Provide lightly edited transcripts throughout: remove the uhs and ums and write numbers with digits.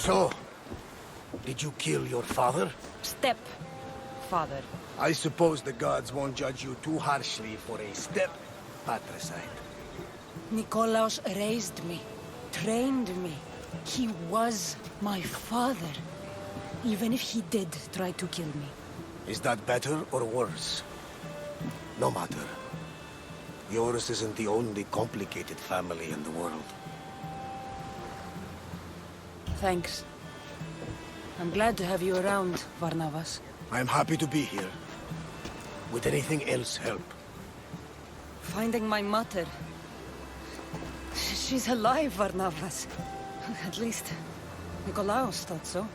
So, did you kill your father? Step-father. I suppose the gods won't judge you too harshly for a step-patricide. Nikolaos raised me, trained me. He was my father. Even if he did try to kill me. Is that better or worse? No matter. Yours isn't the only complicated family in the world. Thanks. I'm glad to have you around, Varnavas. I'm happy to be here. Would anything else help? Finding my mother. She's alive, Varnavas. At least, Nikolaos thought so.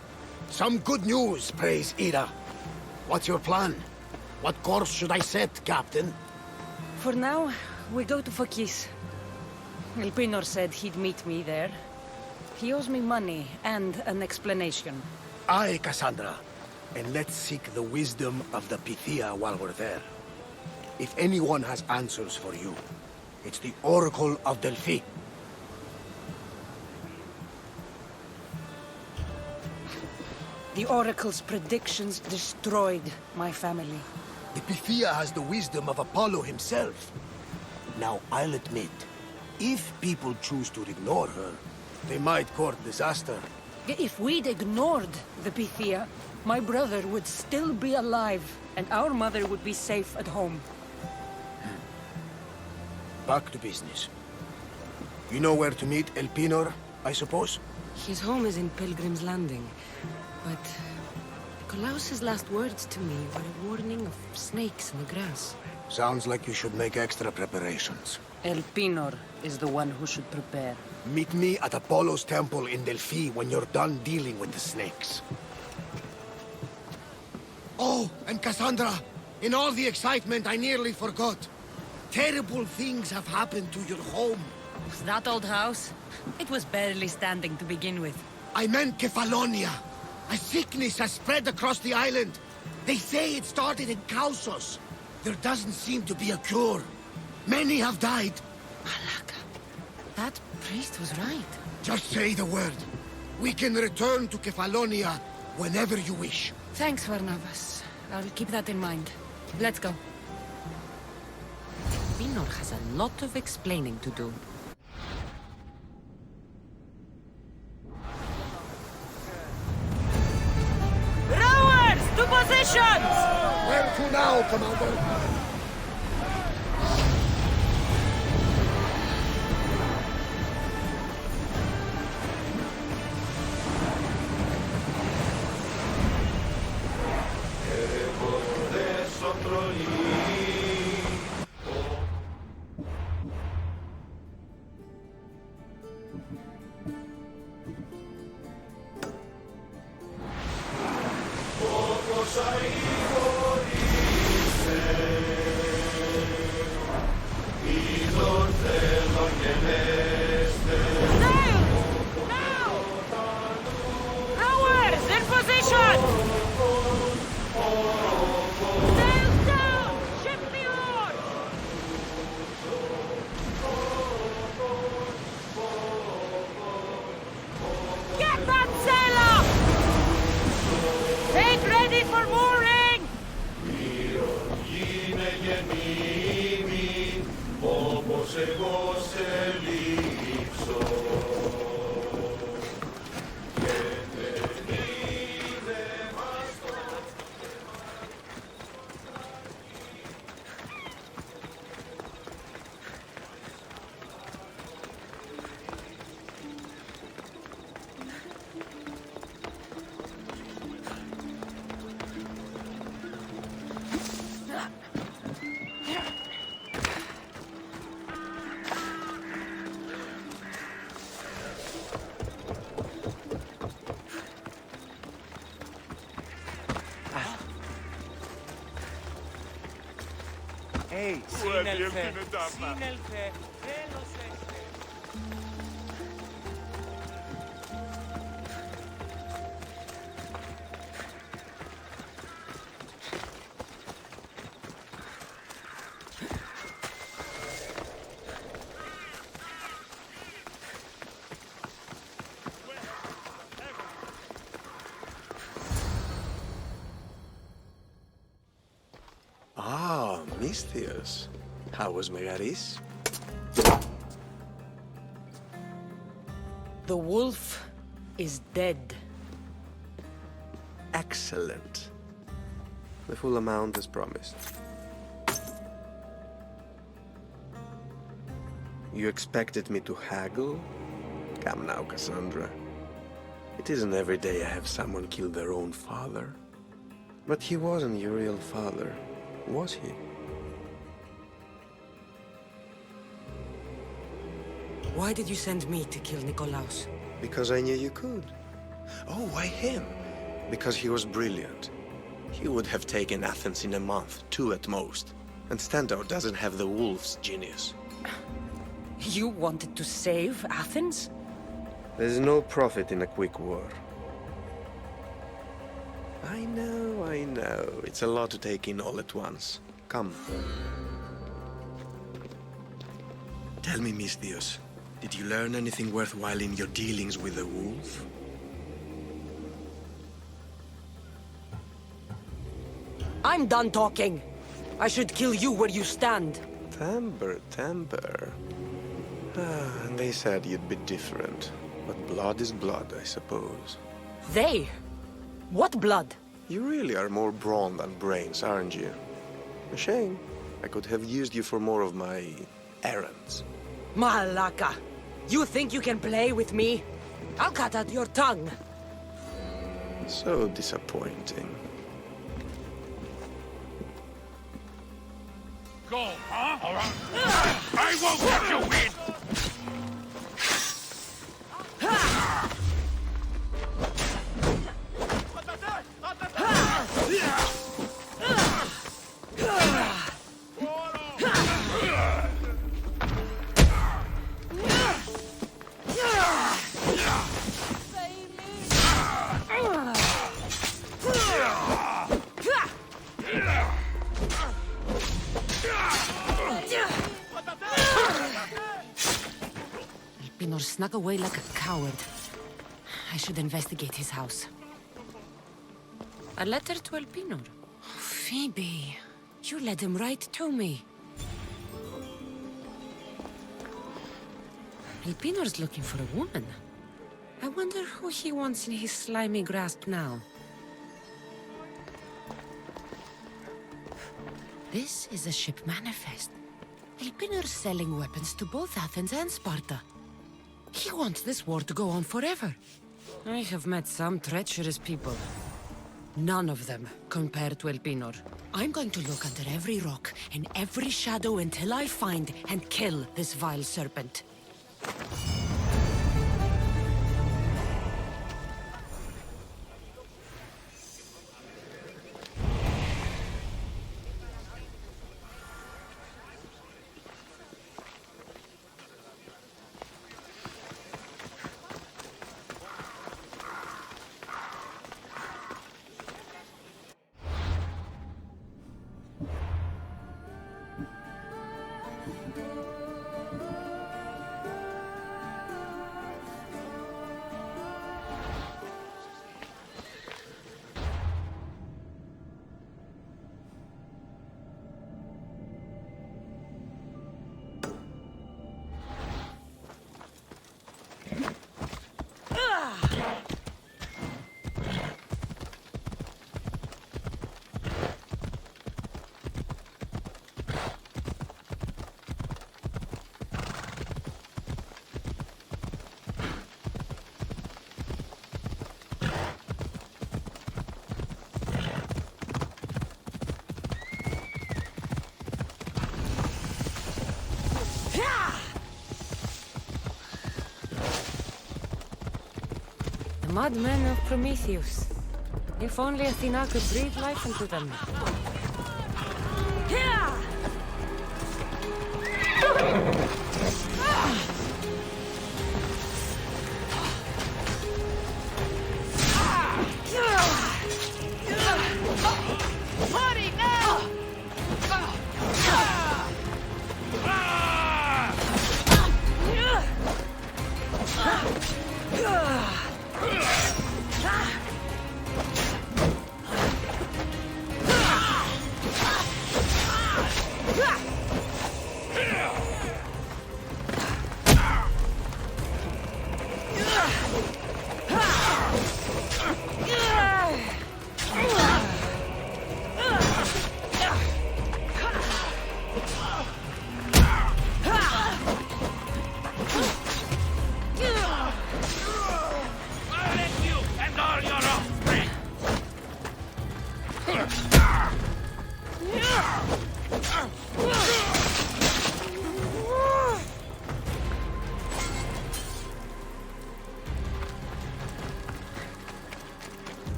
Some good news, praise Ira. What's your plan? What course should I set, Captain? For now, we go to Fakis. Elpinor said he'd meet me there. He owes me money and an explanation. Aye, Cassandra. And let's seek the wisdom of the Pythia while we're there. If anyone has answers for you, it's the Oracle of Delphi. The Oracle's predictions destroyed my family. The Pythia has the wisdom of Apollo himself. Now, I'll admit, if people choose to ignore her, they might court disaster. If we'd ignored the Pythia, my brother would still be alive, and our mother would be safe at home. Back to business. You know where to meet Elpinor, I suppose? His home is in Pilgrim's Landing, but Nikolaos's last words to me were a warning of snakes in the grass. Sounds like you should make extra preparations. Elpinor is the one who should prepare. Meet me at Apollo's temple in Delphi when you're done dealing with the snakes. Oh, and Cassandra, in all the excitement I nearly forgot. Terrible things have happened to your home. That old house? It was barely standing to begin with. I meant Kefalonia. A sickness has spread across the island. They say it started in Kosmos. There doesn't seem to be a cure. Many have died. Malaka, that priest was right. Just say the word. We can return to Kefalonia whenever you wish. Thanks, Varnavas. I'll keep that in mind. Let's go. Elpinor has a lot of explaining to do. Rowers, to positions! Where to now, Commander? Σύνελθε, σύνελθε, τέλος έστε. Misthios. How was Megaris? The wolf is dead. Excellent. The full amount as promised. You expected me to haggle? Come now, Cassandra. It isn't every day I have someone kill their own father. But he wasn't your real father, was he? Why did you send me to kill Nikolaos? Because I knew you could. Oh, why him? Because he was brilliant. He would have taken Athens in a month, 2 at most. And Stentor doesn't have the wolf's genius. You wanted to save Athens? There's no profit in a quick war. I know. It's a lot to take in all at once. Come. Tell me, Misthios, did you learn anything worthwhile in your dealings with the wolf? I'm done talking. I should kill you where you stand. Temper. And they said you'd be different. But blood is blood, I suppose. They? What blood? You really are more brawn than brains, aren't you? A shame. I could have used you for more of my errands. Malaka! You think you can play with me? I'll cut out your tongue. So disappointing. Go, huh? All right. I won't let you win! Elpinor snuck away like a coward. I should investigate his house. A letter to Elpinor? Phoebe, you led him right to me. Elpinor's looking for a woman. I wonder who he wants in his slimy grasp now. This is a ship manifest. Elpinor's selling weapons to both Athens and Sparta. He wants this war to go on forever. I have met some treacherous people. None of them compared to Elpinor. I'm going to look under every rock and every shadow until I find and kill this vile serpent. Madmen of Prometheus. If only Athena could breathe life into them.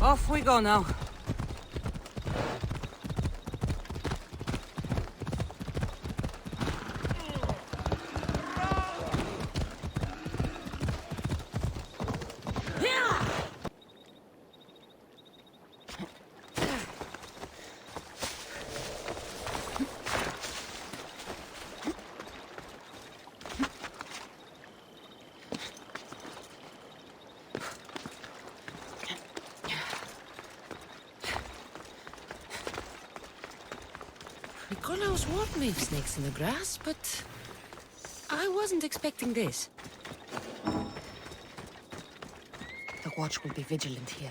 Off we go now. Nikolaos warned me of snakes in the grass, but I wasn't expecting this. The watch will be vigilant here.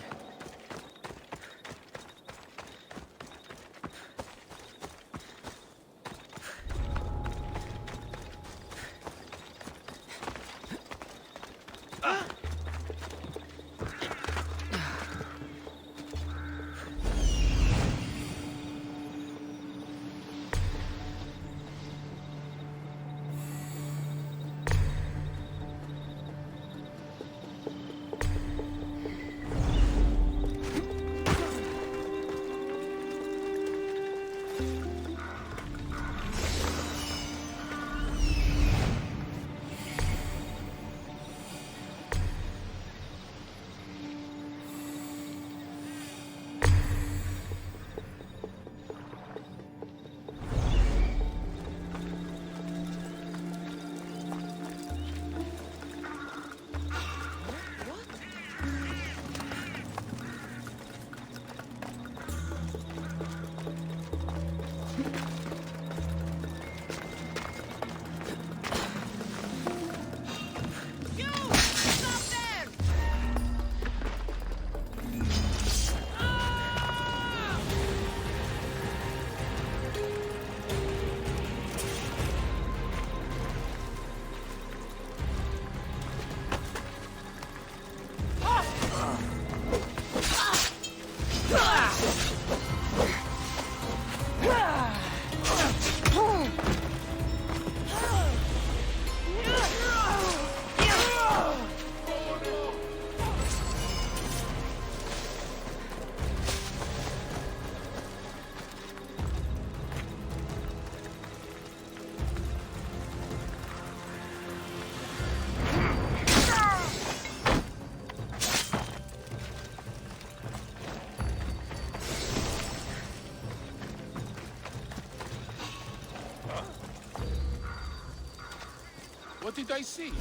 What did I see?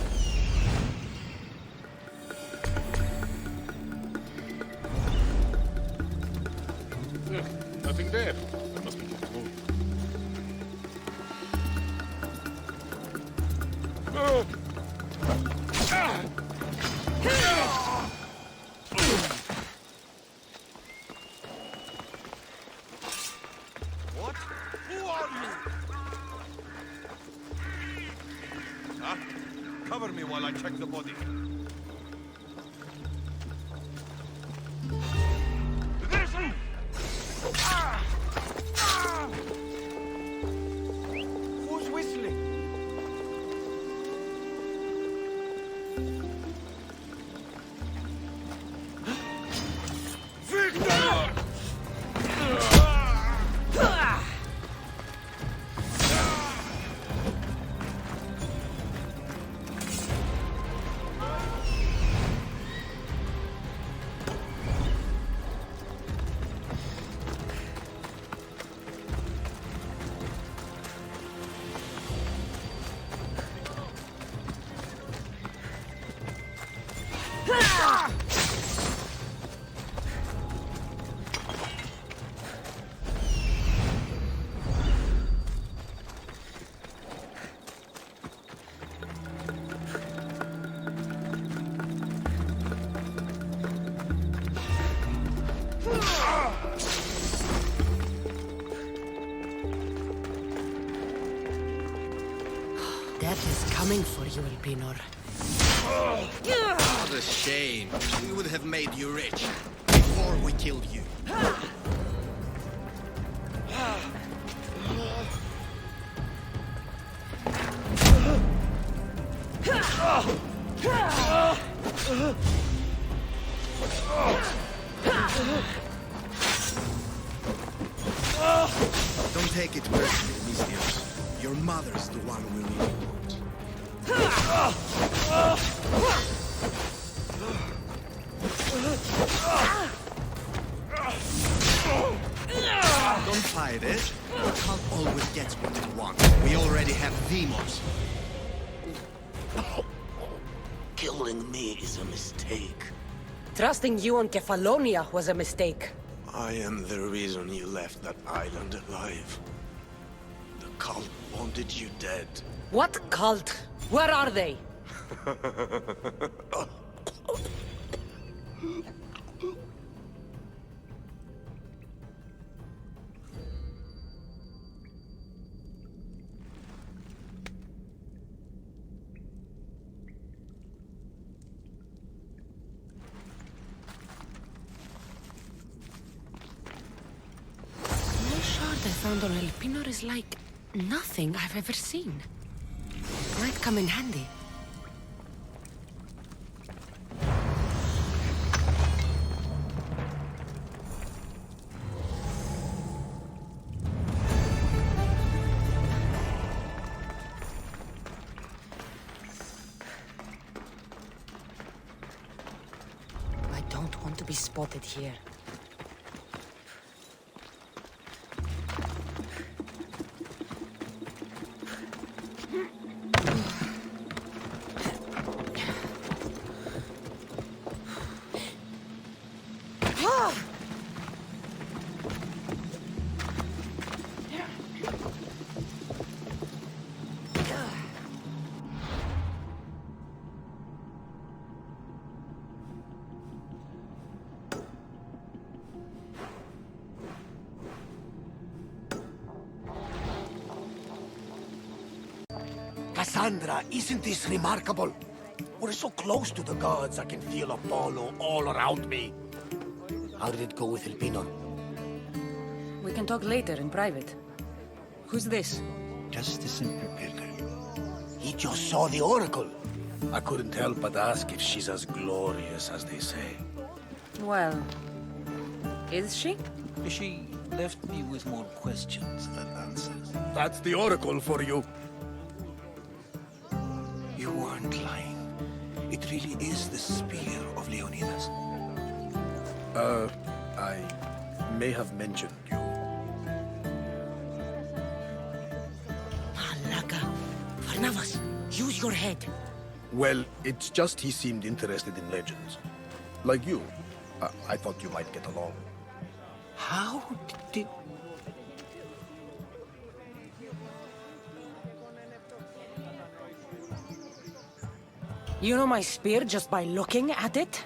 Ugh, nothing there. I must be getting home. What? Who are you? Huh? Cover me while I check the body. Who's whistling? Victor! Death is coming for you, Elpinor. What a shame. We would have made you rich before we killed you. Don't take it personally, Mistios. Your mother's the one we really want. Don't fight it. The cult always gets what it wants. We already have Demos. Killing me is a mistake. Trusting you on Kefalonia was a mistake. I am the reason you left that island alive. The cult wanted you dead. What cult? Where are they? I found on El Pinor is like nothing I've ever seen. Might come in handy. I don't want to be spotted here. Cassandra, isn't this remarkable? We're so close to the gods, I can feel Apollo all around me. How did it go with El Pinor? We can talk later in private. Who's this? Just a simple pilgrim. He just saw the Oracle. I couldn't help but ask if she's as glorious as they say. Well, is she? She left me with more questions than answers. That's the Oracle for you. You weren't lying. It really is the spear of Leonidas. I may have mentioned you. Malaga. Varnavas, use your head. Well, it's just he seemed interested in legends. Like you. I thought you might get along. How did... You know my spear just by looking at it?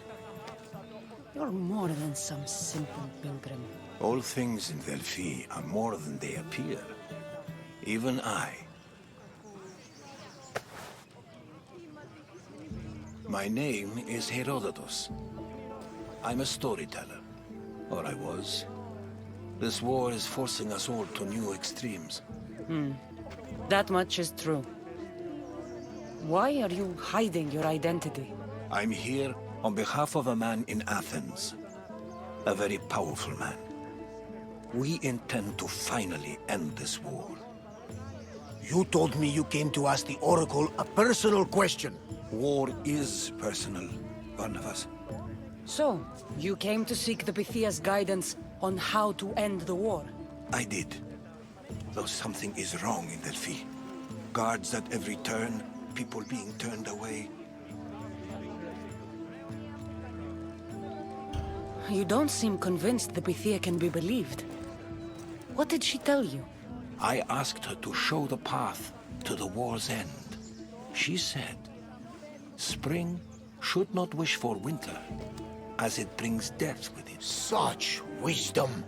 You're more than some simple pilgrim. All things in Delphi are more than they appear. Even I. My name is Herodotus. I'm a storyteller. Or I was. This war is forcing us all to new extremes. That much is true. Why are you hiding your identity? I'm here on behalf of a man in Athens. A very powerful man. We intend to finally end this war. You told me you came to ask the Oracle a personal question. War is personal, Barnabas. So, you came to seek the Pythia's guidance on how to end the war? I did. Though something is wrong in Delphi. Guards at every turn, people being turned away. You don't seem convinced the Pythia can be believed. What did she tell you? I asked her to show the path to the war's end. She said, spring should not wish for winter, as it brings death with it. Such wisdom.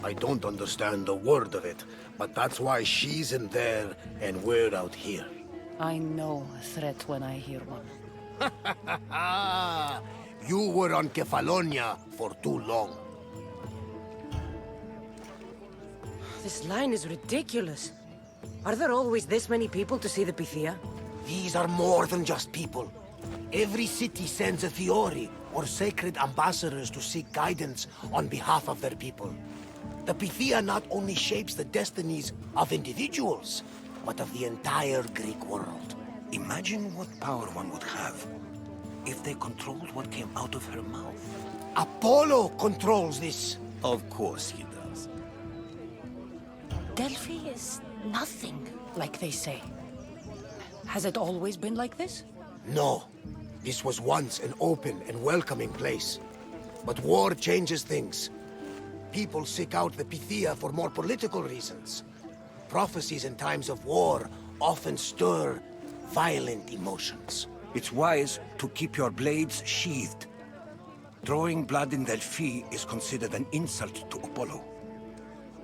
I don't understand a word of it, but that's why she's in there and we're out here. I know a threat when I hear one. You were on Kefalonia for too long. This line is ridiculous. Are there always this many people to see the Pythia? These are more than just people. Every city sends a Fiori, or sacred ambassadors to seek guidance on behalf of their people. The Pythia not only shapes the destinies of individuals, but of the entire Greek world. Imagine what power one would have if they controlled what came out of her mouth. Apollo controls this. Of course he does. Delphi is nothing, like they say. Has it always been like this? No. This was once an open and welcoming place. But war changes things. People seek out the Pythia for more political reasons. Prophecies in times of war often stir violent emotions. It's wise to keep your blades sheathed. Drawing blood in Delphi is considered an insult to Apollo.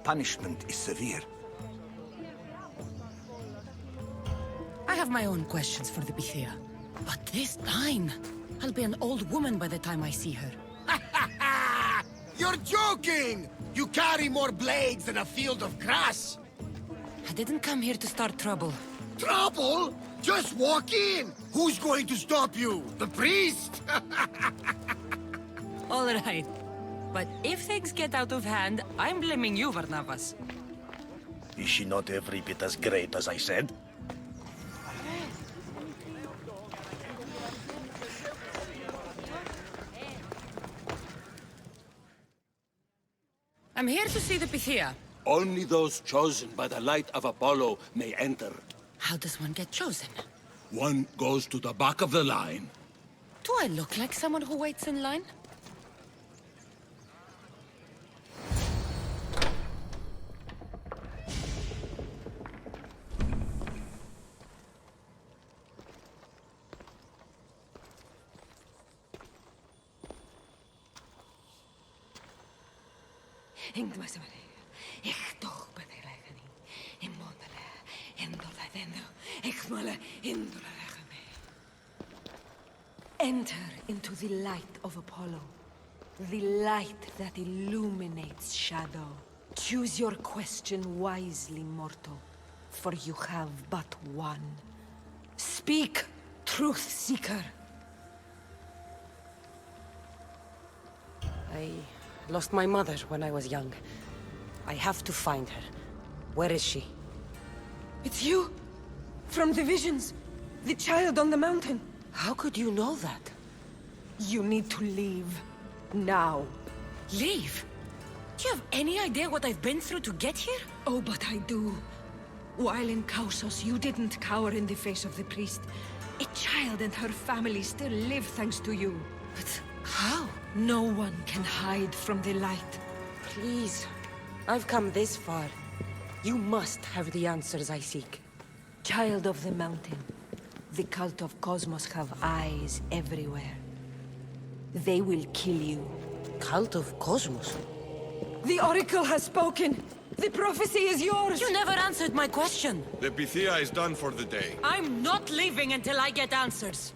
Punishment is severe. I have my own questions for the Pythia. But this line... I'll be an old woman by the time I see her. You're joking! You carry more blades than a field of grass! I didn't come here to start trouble. Trouble? Just walk in! Who's going to stop you? The priest? All right. But if things get out of hand, I'm blaming you, Varnavas. Is she not every bit as great as I said? I'm here to see the Pythia. Only those chosen by the light of Apollo may enter. How does one get chosen? One goes to the back of the line. Do I look like someone who waits in line? Enter into the light of Apollo. The light that illuminates shadow. Choose your question wisely, mortal, for you have but one. Speak, truth seeker. I lost my mother when I was young. I have to find her. Where is she? It's you! From the visions! The child on the mountain! How could you know that? You need to leave. Now. Leave? Do you have any idea what I've been through to get here? Oh, but I do. While in Kosmos, you didn't cower in the face of the priest. A child and her family still live thanks to you. But how? No one can hide from the light. Please. I've come this far. You must have the answers I seek. Child of the mountain. The cult of Kosmos have eyes everywhere. They will kill you. Cult of Kosmos? The Oracle has spoken! The prophecy is yours! You never answered my question! The Pythia is done for the day. I'm not leaving until I get answers!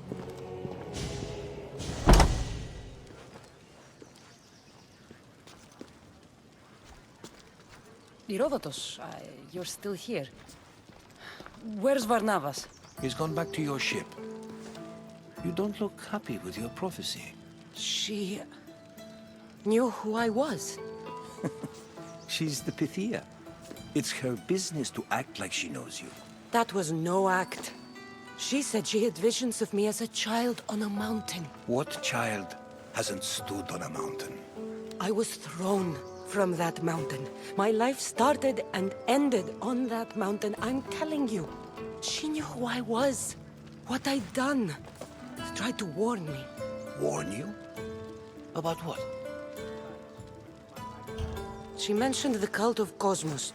Herodotus, you're still here. Where's Varnavas? He's gone back to your ship. You don't look happy with your prophecy. She... knew who I was. She's the Pythia. It's her business to act like she knows you. That was no act. She said she had visions of me as a child on a mountain. What child hasn't stood on a mountain? I was thrown from that mountain. My life started and ended on that mountain, I'm telling you. She knew who I was, what I'd done. She tried to warn me. Warn you? About what? She mentioned the cult of Kosmos.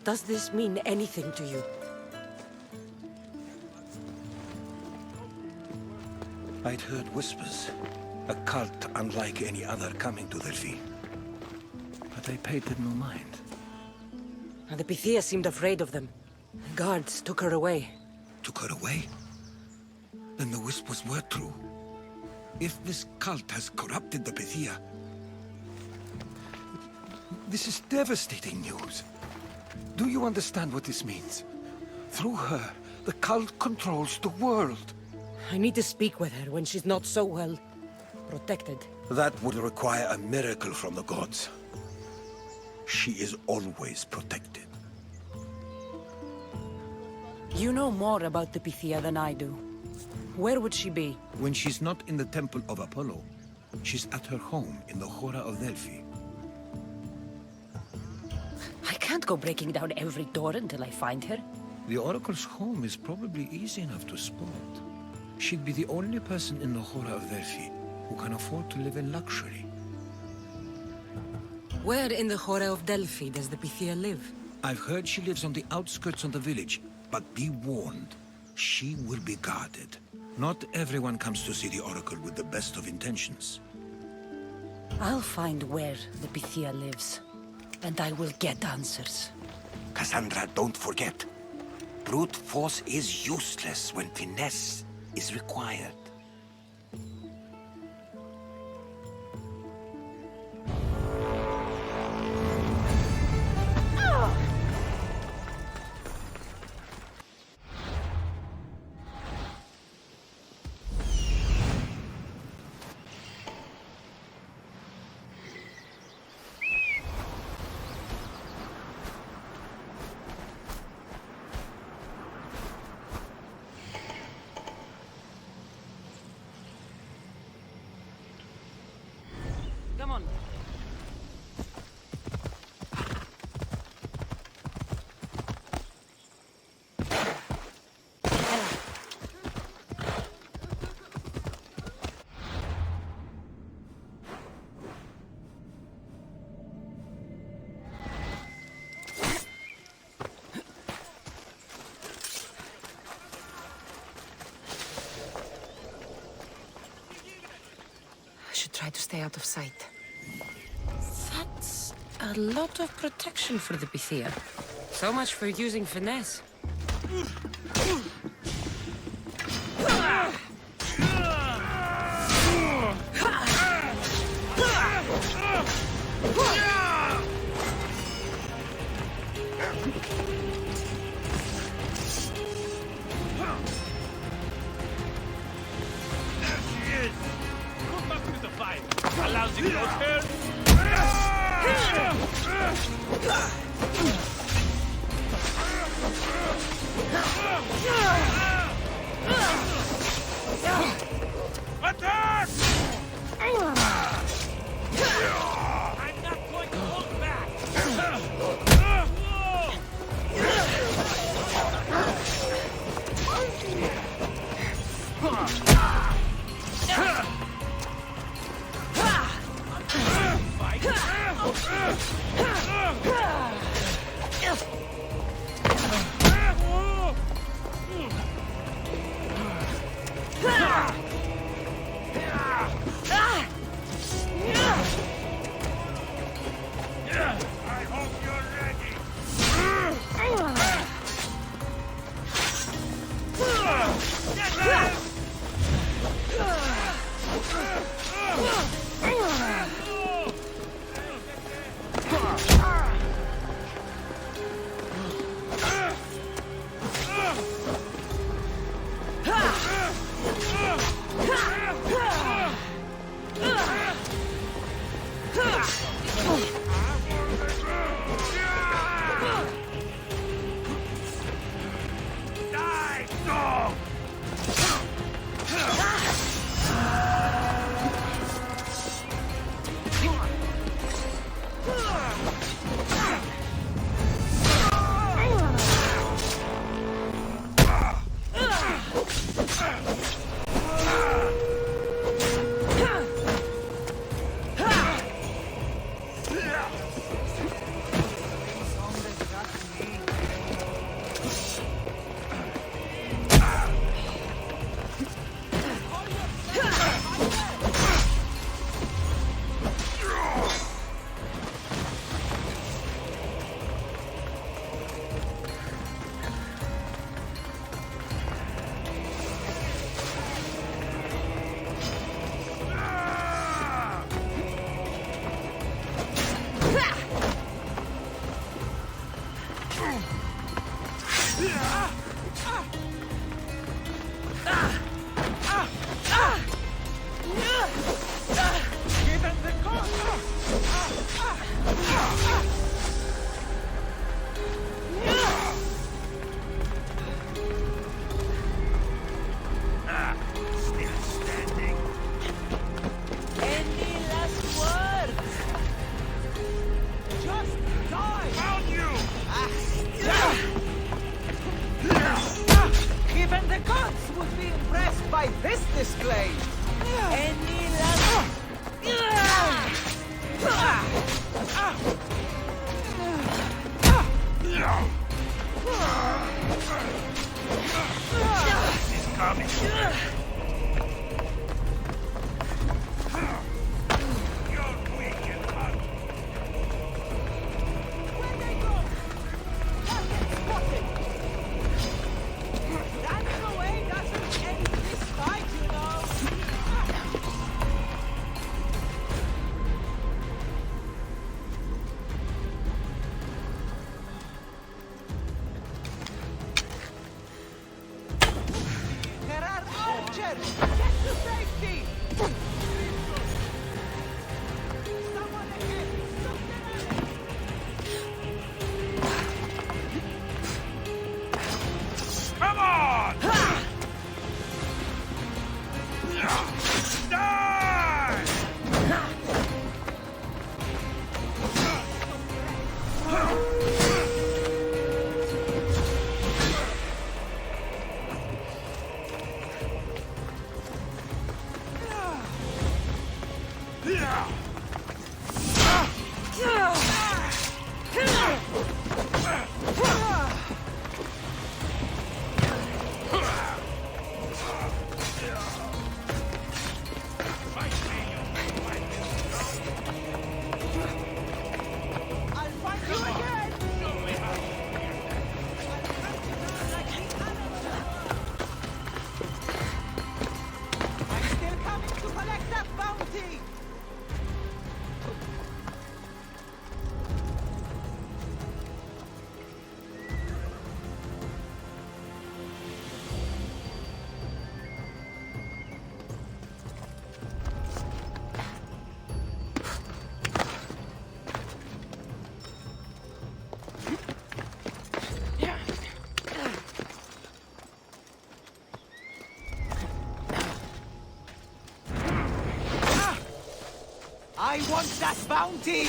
Does this mean anything to you? I'd heard whispers. A cult unlike any other coming to Delphi. But I paid them no mind. And the Pythia seemed afraid of them. Guards took her away. Took her away? Then the whispers were true. If this cult has corrupted the Pythia... This is devastating news. Do you understand what this means? Through her, the cult controls the world. I need to speak with her when she's not so well. Protected. That would require a miracle from the gods. She is always protected. You know more about the Pythia than I do. Where would she be? When she's not in the Temple of Apollo, she's at her home in the Hora of Delphi. I can't go breaking down every door until I find her. The Oracle's home is probably easy enough to spot. She'd be the only person in the Hora of Delphi who can afford to live in luxury. Where in the Hora of Delphi does the Pythia live? I've heard she lives on the outskirts of the village, but be warned, she will be guarded. Not everyone comes to see the Oracle with the best of intentions. I'll find where the Pythia lives, and I will get answers. Cassandra, don't forget. Brute force is useless when finesse is required. Come on. I should try to stay out of sight. That's a lot of protection for the Pythia. So much for using finesse. Allows you to turn. Attack! I'm not going to hold back. I hope you're ready. Die, dog! I want that bounty!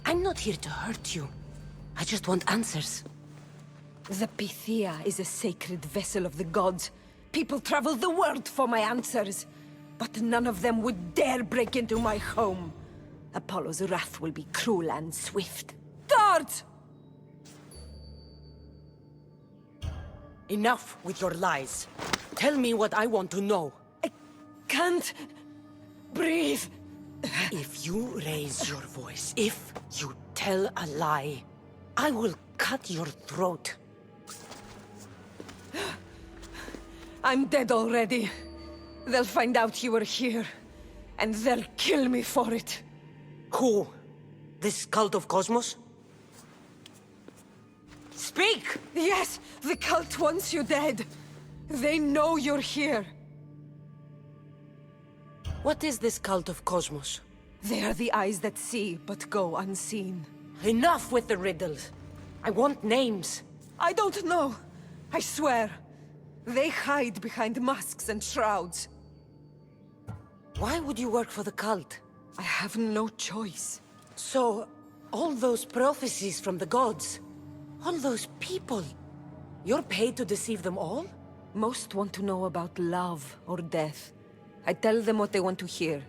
I'm not here to hurt you. I just want answers. The Pythia is a sacred vessel of the gods. People travel the world for my answers. But none of them would dare break into my home. Apollo's wrath will be cruel and swift. Guards! Enough with your lies. Tell me what I want to know. I can't breathe. If you raise your voice, if you tell a lie, I will cut your throat. I'm dead already. They'll find out you were here, and they'll kill me for it. Who? This cult of Kosmos? Speak! Yes, the cult wants you dead. They know you're here. What is this cult of Kosmos? They are the eyes that see, but go unseen. Enough with the riddles. I want names. I don't know. I swear. They hide behind masks and shrouds. Why would you work for the cult? I have no choice. So, all those prophecies from the gods, all those people, you're paid to deceive them all? Most want to know about love or death. I tell them what they want to hear.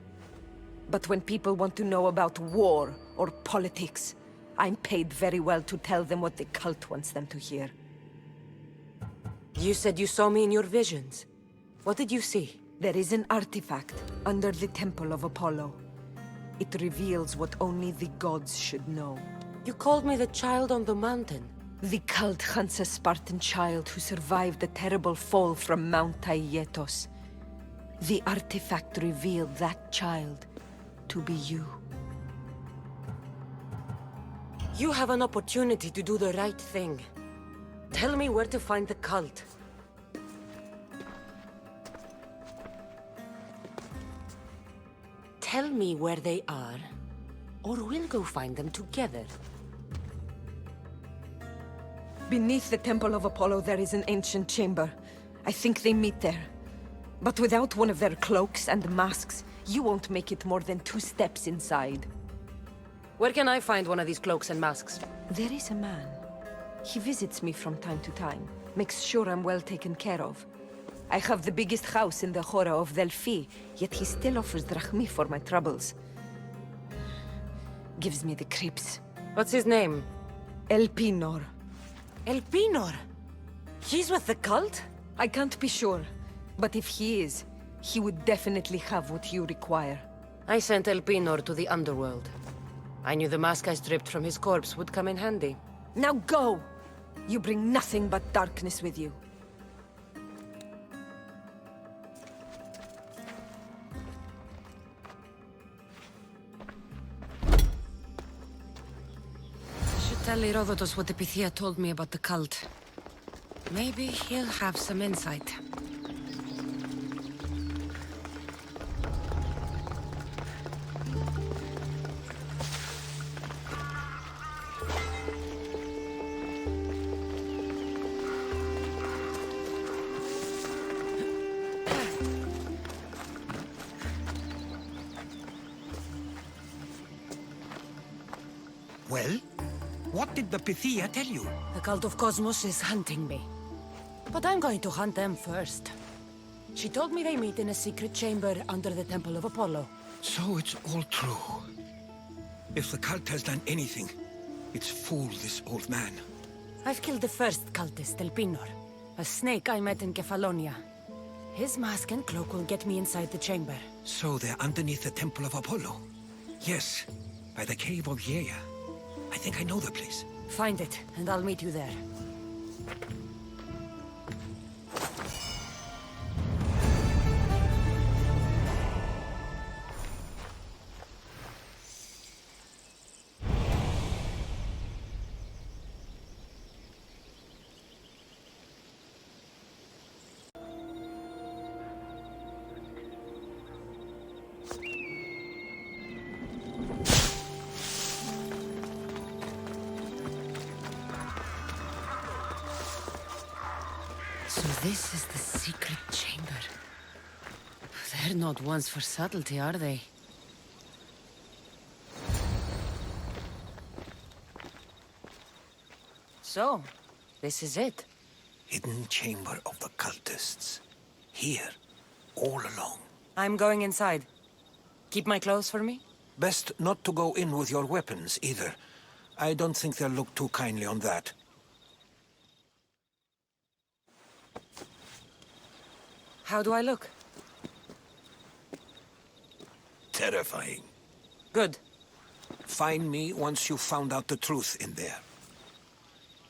But when people want to know about war or politics, I'm paid very well to tell them what the cult wants them to hear. You said you saw me in your visions. What did you see? There is an artifact under the temple of Apollo. It reveals what only the gods should know. You called me the child on the mountain. The cult hunts a Spartan child who survived the terrible fall from Mount Aietos. The artifact revealed that child to be you. You have an opportunity to do the right thing. Tell me where to find the cult. Tell me where they are, or we'll go find them together. Beneath the temple of Apollo there is an ancient chamber. I think they meet there. But without one of their cloaks and masks, you won't make it more than 2 steps inside. Where can I find one of these cloaks and masks? There is a man. He visits me from time to time, makes sure I'm well taken care of. I have the biggest house in the Hora of Delphi, yet he still offers drachmi for my troubles. Gives me the creeps. What's his name? Elpinor. Elpinor? He's with the cult? I can't be sure, but if he is, he would definitely have what you require. I sent Elpinor to the underworld. I knew the mask I stripped from his corpse would come in handy. Now go! You bring nothing but darkness with you. I should tell Herodotus what the Pythia told me about the cult. Maybe he'll have some insight. Well, what did the Pythia tell you? The cult of Kosmos is hunting me. But I'm going to hunt them first. She told me they meet in a secret chamber under the Temple of Apollo. So it's all true. If the cult has done anything, it's fooled this old man. I've killed the first cultist, Elpinor, a snake I met in Kefalonia. His mask and cloak will get me inside the chamber. So they're underneath the Temple of Apollo? Yes, by the cave of Yea. I think I know the place. Find it, and I'll meet you there. So this is the secret chamber. They're not ones for subtlety, are they? So, this is it. Hidden chamber of the cultists. Here, all along. I'm going inside. Keep my clothes for me? Best not to go in with your weapons, either. I don't think they'll look too kindly on that. How do I look? Terrifying. Good. Find me once you've found out the truth in there.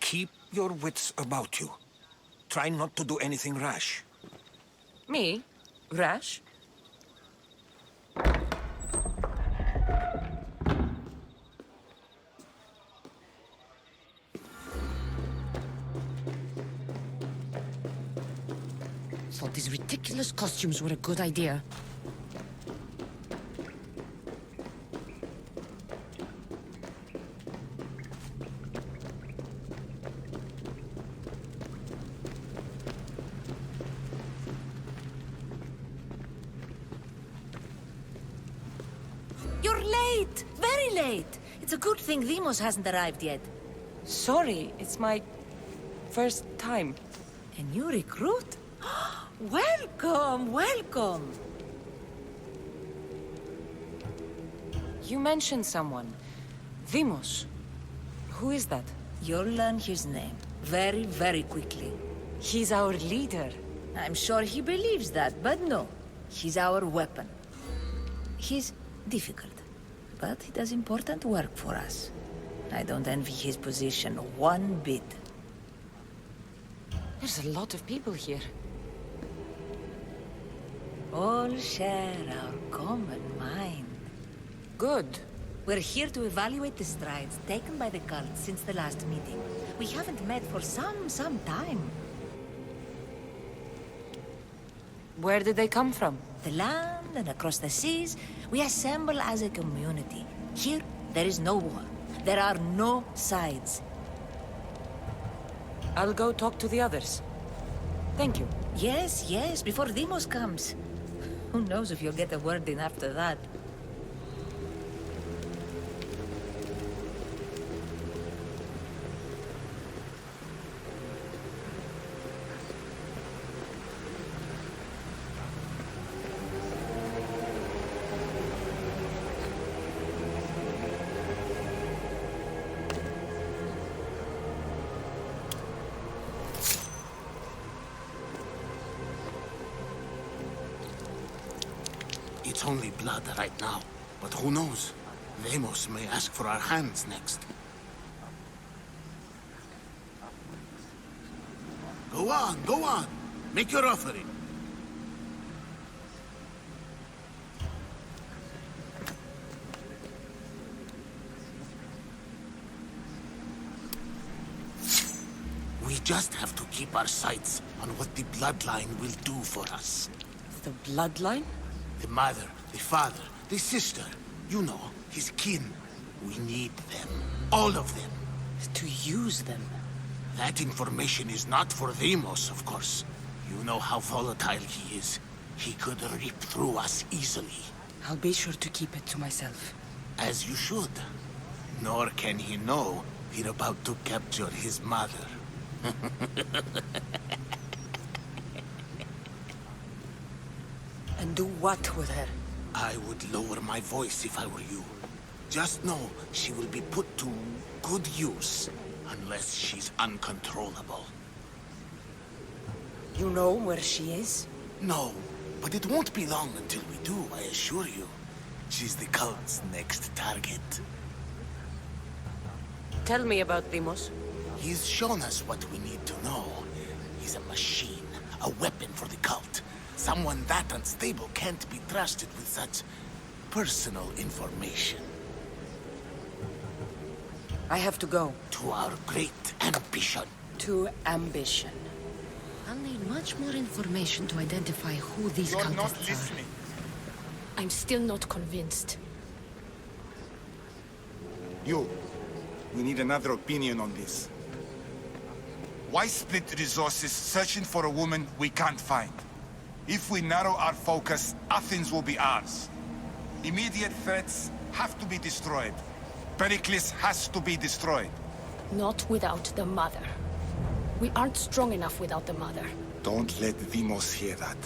Keep your wits about you. Try not to do anything rash. Me? Rash? Thought these ridiculous costumes were a good idea. You're late! Very late! It's a good thing Deimos hasn't arrived yet. Sorry, it's my first time. A new recruit? Welcome, welcome! You mentioned someone. Deimos. Who is that? You'll learn his name very, very quickly. He's our leader. I'm sure he believes that, but no. He's our weapon. He's difficult, but he does important work for us. I don't envy his position one bit. There's a lot of people here. All share our common mind. Good. We're here to evaluate the strides taken by the cult since the last meeting. We haven't met for some time. Where did they come from? The land and across the seas, we assemble as a community. Here, there is no war. There are no sides. I'll go talk to the others. Thank you. Yes, yes, before Demos comes. Who knows if you'll get a word in after that. It's only blood right now, but who knows? Vemos may ask for our hands next. Go on. Make your offering. We just have to keep our sights on what the bloodline will do for us. The bloodline? The mother, the father, the sister. You know, his kin. We need them. All of them. To use them. That information is not for Demos, of course. You know how volatile he is. He could rip through us easily. I'll be sure to keep it to myself. As you should. Nor can he know we're about to capture his mother. And do what with her? I would lower my voice if I were you. Just know she will be put to good use, unless she's uncontrollable. You know where she is? No, but it won't be long until we do, I assure you. She's the cult's next target. Tell me about Demos. He's shown us what we need to know. He's a machine, a weapon for the cult. Someone that unstable can't be trusted with such personal information. I have to go. To our great ambition. To ambition. I'll need much more information to identify who these You're cultists not are. listening. I'm still not convinced. We need another opinion on this. Why split resources searching for a woman we can't find? If we narrow our focus, Athens will be ours. Immediate threats have to be destroyed. Pericles has to be destroyed. Not without the mother. We aren't strong enough without the mother. Don't let Demos hear that.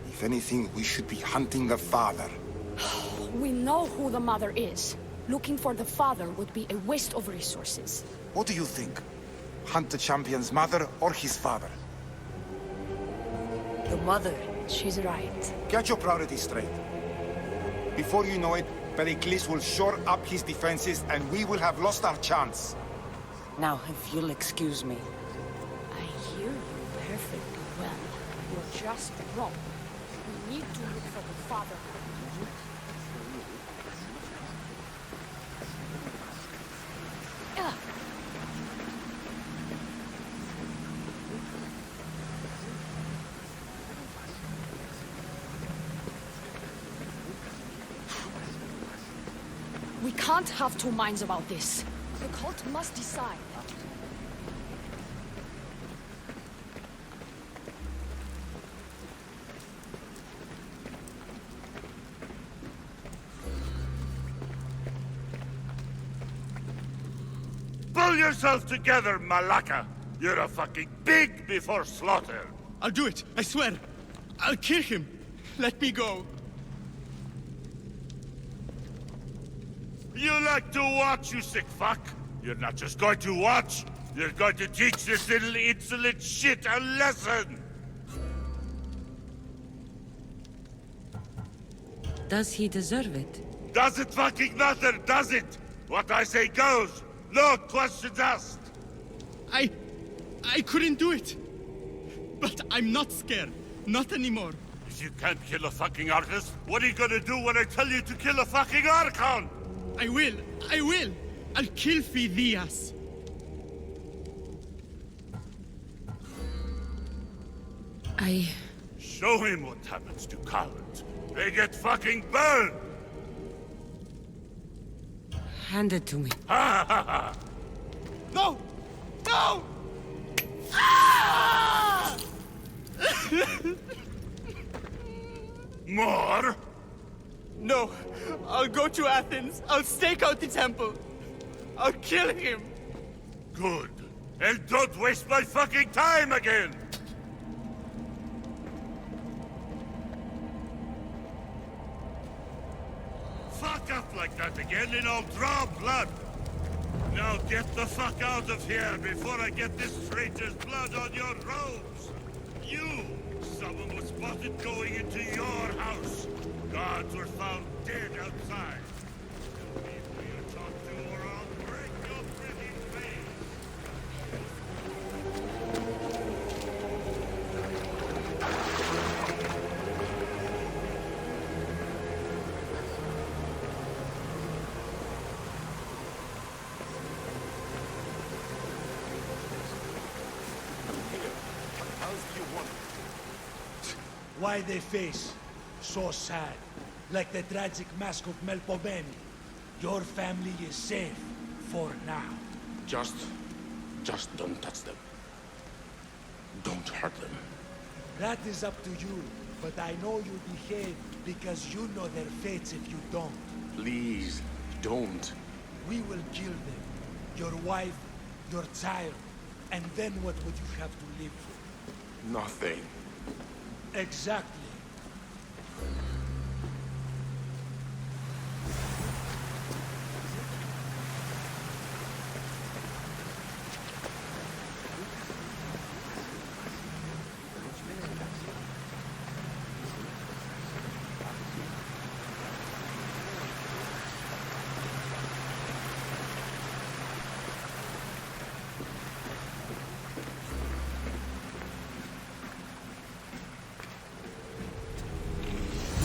If anything, we should be hunting the father. We know who the mother is. Looking for the father would be a waste of resources. What do you think? Hunt the champion's mother or his father? The mother. She's right. Get your priorities straight. Before you know it, Pericles will shore up his defenses and we will have lost our chance. Now, if you'll excuse me. I hear you perfectly well. You're just wrong. We need to look for the father. We can't have two minds about this. The cult must decide. Pull yourself together, Malaka! You're a fucking pig before slaughter! I'll do it, I swear. I'll kill him. Let me go. You like to watch, you sick fuck? You're not just going to watch, you're going to teach this little insolent shit a lesson! Does he deserve it? Does it fucking matter, does it? What I say goes! No questions asked! I couldn't do it. But I'm not scared. Not anymore. If you can't kill a fucking artist, what are you gonna do when I tell you to kill a fucking Archon? I will. I'll kill Phidias. Show him what happens to cowards. They get fucking burned! Hand it to me. Ha ha ha! No! No! Ah! More? No, I'll go to Athens. I'll stake out the temple. I'll kill him. Good. And don't waste my fucking time again! Fuck up like that again and I'll draw blood! Now get the fuck out of here before I get this traitor's blood on your robes! You! Someone was spotted going into your house! Guards were found dead outside! Tell me who you talked to or I'll break your pretty face! Why they face so sad, like the tragic mask of Melpomene. Your family is safe for now. Just don't touch them. Don't hurt them. That is up to you, but I know you behave because you know their fates if you don't. Please, don't. We will kill them. Your wife, your child, and then what would you have to live for? Nothing. Exactly.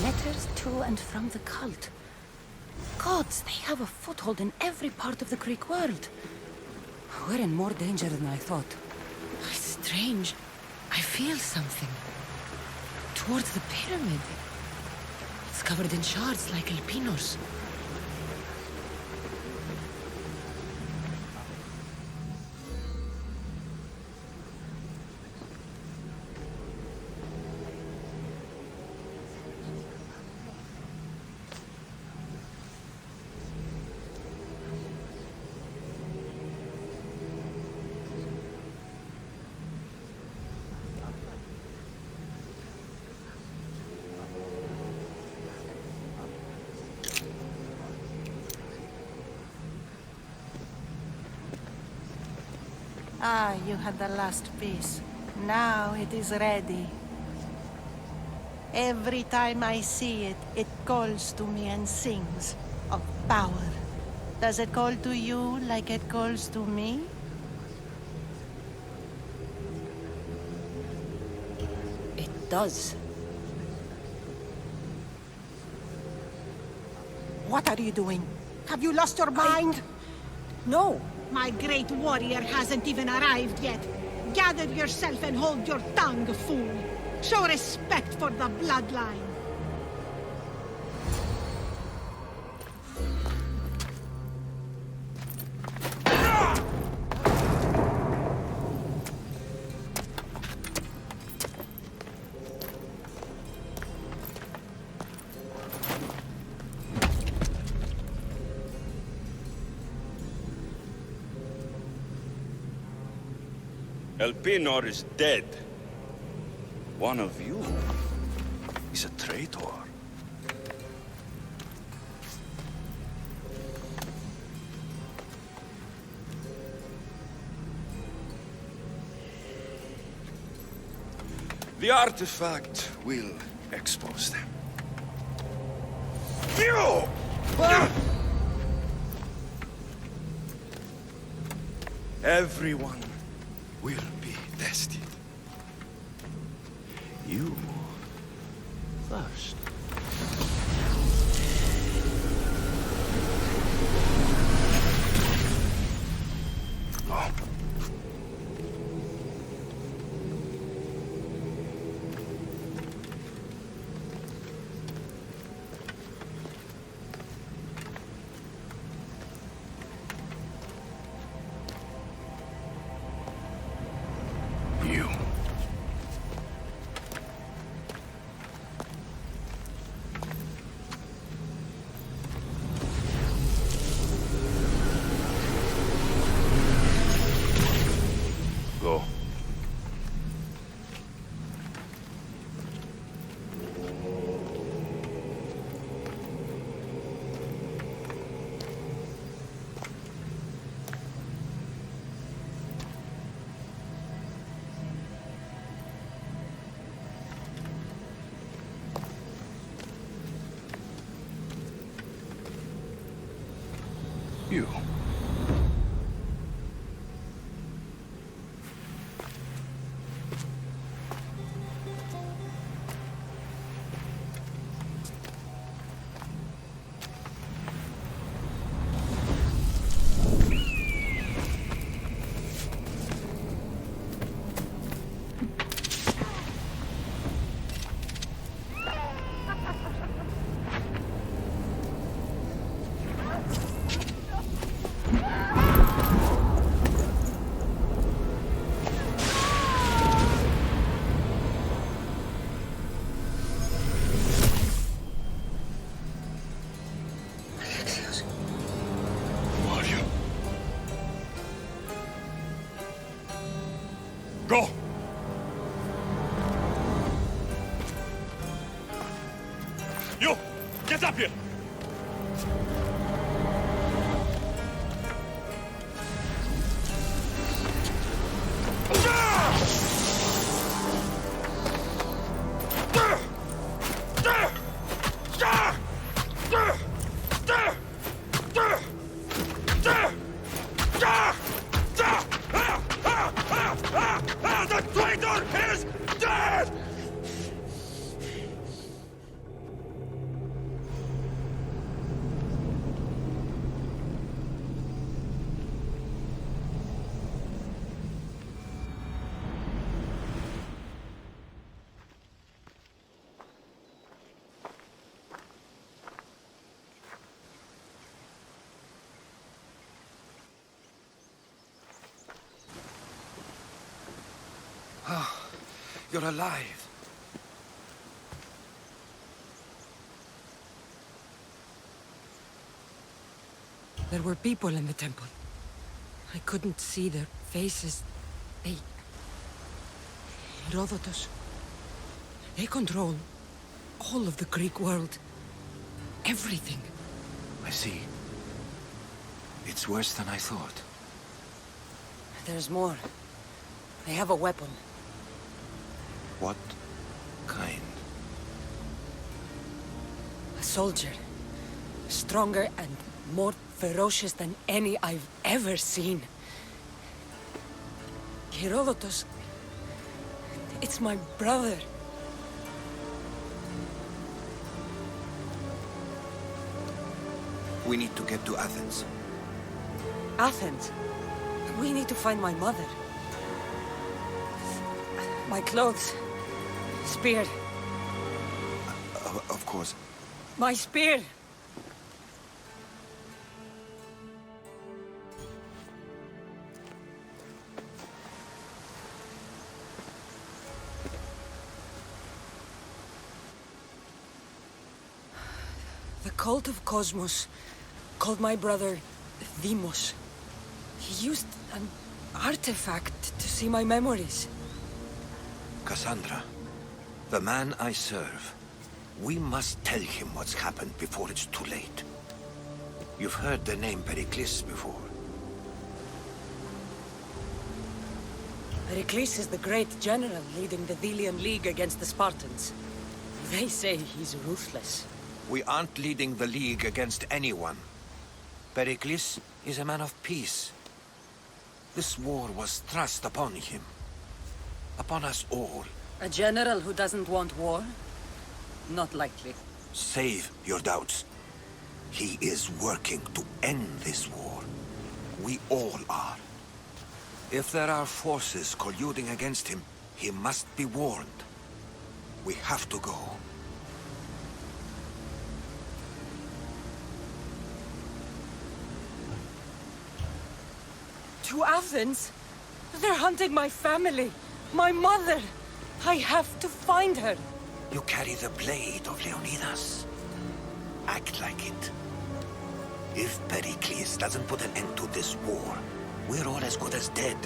Letters to and from the cult. Gods, they have a foothold in every part of the Greek world. We're in more danger than I thought. Strange. I feel something. Towards the pyramid. It's covered in shards like Elpinos. Ah, you had the last piece. Now it is ready. Every time I see it, it calls to me and sings of power. Does it call to you like it calls to me? It does. What are you doing? Have you lost your mind? No. My great warrior hasn't even arrived yet. Gather yourself and hold your tongue, fool. Show respect for the bloodline. Elpinor is dead. One of you is a traitor. The artifact will expose them. Everyone will be tested. You first. Oh. you. Go! You! Get up here! The traitor is dead! Oh, you're alive. There were people in the temple. I couldn't see their faces. Herodotus. They control all of the Greek world. Everything. I see. It's worse than I thought. There's more. They have a weapon. What kind? A soldier. Stronger and more ferocious than any I've ever seen. Herodotus. It's my brother. We need to get to Athens. Athens? We need to find my mother. My clothes. Spear. Of course. My spear! The cult of Kosmos called my brother Deimos. He used an artifact to see my memories. Cassandra, the man I serve. We must tell him what's happened before it's too late. You've heard the name Pericles before. Pericles is the great general leading the Delian League against the Spartans. They say he's ruthless. We aren't leading the League against anyone. Pericles is a man of peace. This war was thrust upon him. Upon us all. A general who doesn't want war? Not likely. Save your doubts. He is working to end this war. We all are. If there are forces colluding against him, he must be warned. We have to go. To Athens? They're hunting my family. My mother. I have to find her. You carry the blade of Leonidas. Act like it. If Pericles doesn't put an end to this war, we're all as good as dead.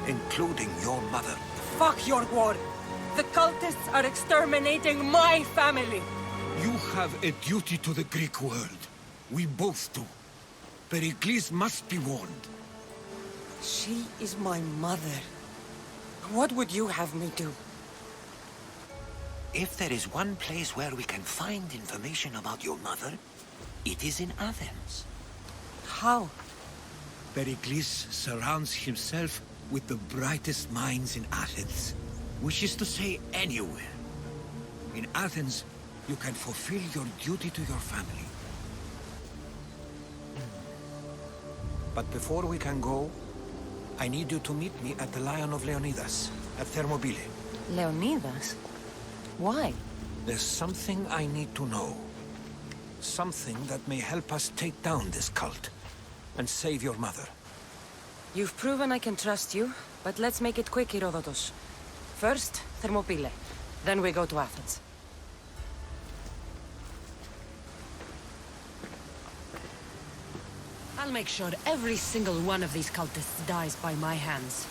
Including your mother. Fuck your war. The cultists are exterminating my family. You have a duty to the Greek world. We both do. Pericles must be warned. She is my mother. What would you have me do? If there is one place where we can find information about your mother, it is in Athens. How? Pericles surrounds himself with the brightest minds in Athens. Which is to say, anywhere. In Athens, you can fulfill your duty to your family. But before we can go, I need you to meet me at the Lion of Leonidas, at Thermopylae. Leonidas? Why? There's something I need to know. Something that may help us take down this cult and save your mother. You've proven I can trust you, but let's make it quick, Herodotus. First, Thermopylae. Then we go to Athens. I'll make sure every single one of these cultists dies by my hands.